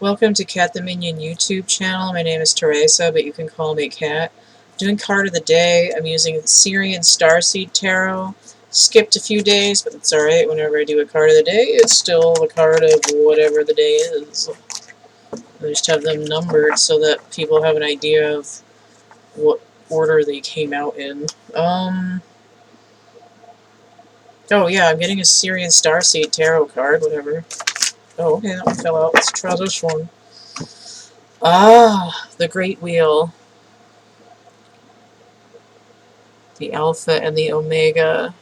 Welcome to CATtheMinion YouTube channel. My name is Teresa, but you can call me Cat. Doing card of the day. I'm using Sirian Starseed Tarot. Skipped a few days, but it's alright. Whenever I do a card of the day, it's still a card of whatever the day is. I just have them numbered so that people have an idea of what order they came out in. Oh yeah, I'm getting a Sirian Starseed Tarot card, whatever. Oh, okay, that one fell out. Let's try this one. Ah, the Great Wheel. The Alpha and the Omega.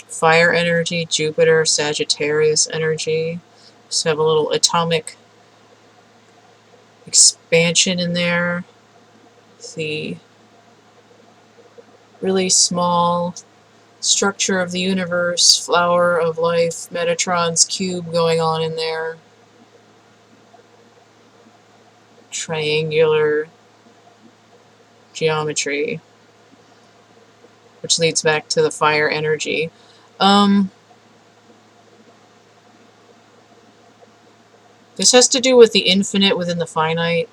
Fire energy, Jupiter, Sagittarius energy. Just have a little atomic expansion in there. The really small structure of the universe, flower of life, Metatron's cube going on in there. Triangular geometry, which leads back to the fire energy. This has to do with the infinite within the finite.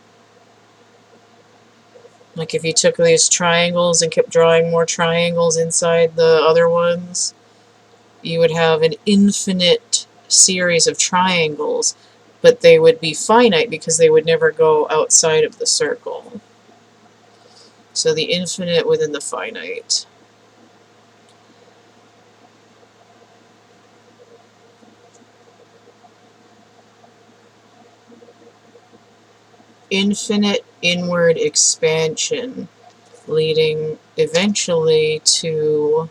Like if you took these triangles and kept drawing more triangles inside the other ones, you would have an infinite series of triangles, but they would be finite because they would never go outside of the circle. So the infinite within the finite. Infinite inward expansion, leading eventually to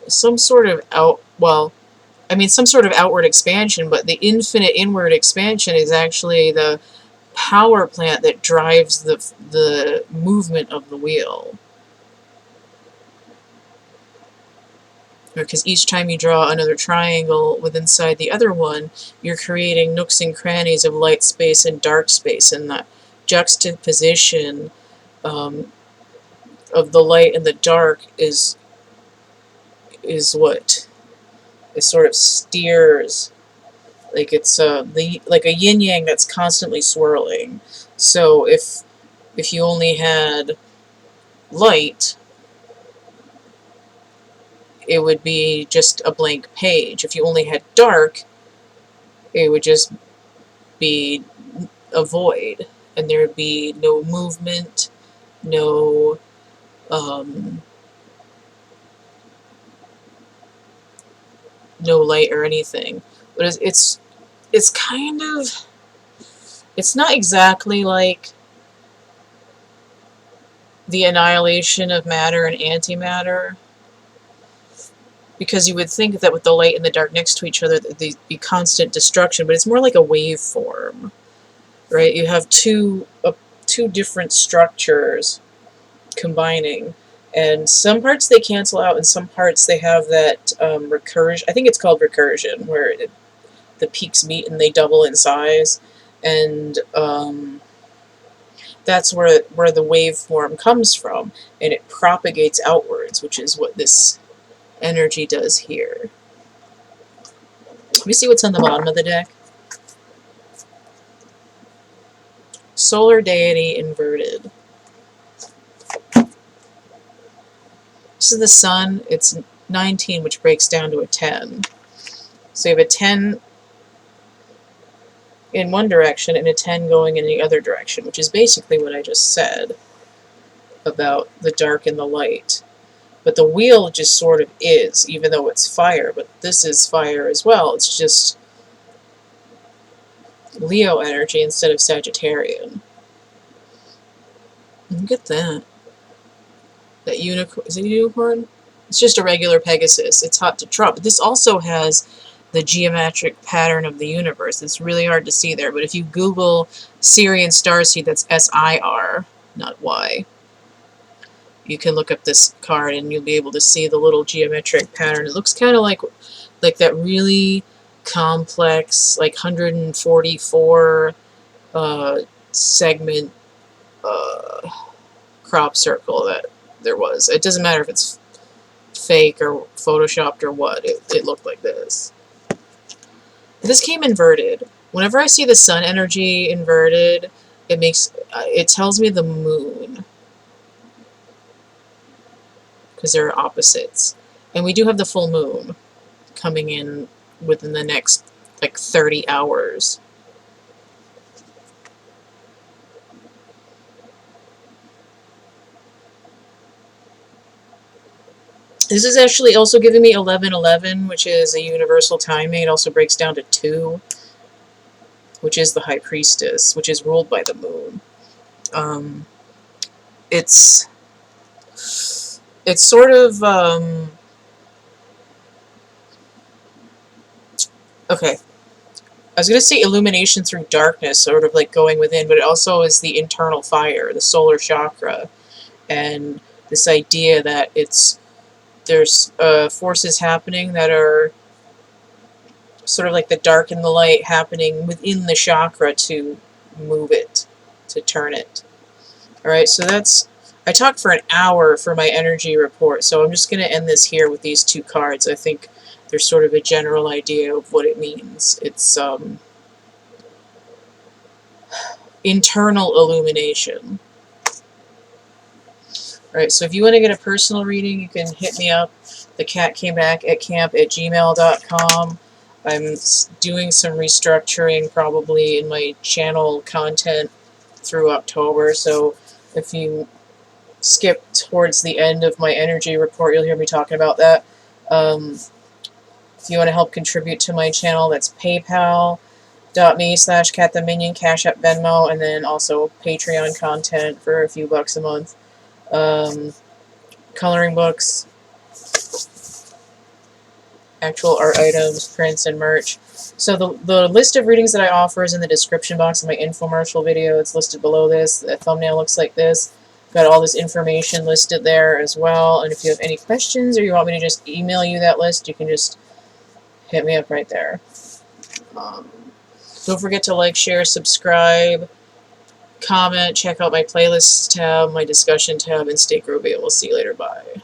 some sort of some sort of outward expansion, but the infinite inward expansion is actually the power plant that drives the movement of the wheel. Because each time you draw another triangle within inside the other one, you're creating nooks and crannies of light space and dark space, and that juxtaposition of the light and the dark is what it sort of steers. Like it's like a yin yang that's constantly swirling. So if you only had light, it would be just a blank page. If you only had dark, it would just be a void, and there would be no movement, no no light or anything. But it's kind of, it's not exactly like the annihilation of matter and antimatter, because you would think that with the light and the dark next to each other, there'd be constant destruction, but it's more like a waveform, right? You have two different structures combining, and some parts they cancel out, and some parts they have that recursion. I think it's called recursion, where the peaks meet and they double in size, and that's where the waveform comes from, and it propagates outwards, which is what this energy does here. Let me see what's on the bottom of the deck. Solar Deity inverted. This is the sun. It's 19, which breaks down to a 10. So you have a 10 in one direction and a 10 going in the other direction, which is basically what I just said about the dark and the light. But the wheel just sort of is, even though it's fire, but this is fire as well. It's just Leo energy instead of Sagittarian. Look at that. That unicorn, is it a unicorn? It's just a regular Pegasus. It's hot to trot. But this also has the geometric pattern of the universe. It's really hard to see there, but if you Google Sirian Starseed, that's S-I-R, not Y. You can look up this card and you'll be able to see the little geometric pattern. It looks kind of like that really complex, like 144 segment crop circle that there was. It doesn't matter if it's fake or photoshopped or what. It looked like this. This came inverted. Whenever I see the sun energy inverted, it tells me the moon, because they're opposites. And we do have the full moon coming in within the next like 30 hours. This is actually also giving me 1111, which is a universal timing. It also breaks down to 2, which is the High Priestess, which is ruled by the moon. It's sort of, okay. I was going to say illumination through darkness, sort of like going within, but it also is the internal fire, the solar chakra, and this idea that there's forces happening that are sort of like the dark and the light happening within the chakra to move it, to turn it. Alright, so I talked for an hour for my energy report, so I'm just going to end this here with these 2 cards. I think there's sort of a general idea of what it means. It's internal illumination. Alright, so if you want to get a personal reading, you can hit me up, thecatcamebackatcamp@gmail.com. I'm doing some restructuring probably in my channel content through October, so if you skip towards the end of my energy report, you'll hear me talking about that. If you want to help contribute to my channel, that's paypal.me/CATtheMinion, Cash App, Venmo, and then also Patreon content for a few bucks a month. Coloring books, actual art items, prints, and merch. So the list of readings that I offer is in the description box of my infomercial video. It's listed below this. The thumbnail looks like this. Got all this information listed there as well. And if you have any questions or you want me to just email you that list, you can just hit me up right there. Don't forget to like, share, subscribe, comment, check out my playlists tab, my discussion tab, and stay groovy. We'll see you later. Bye.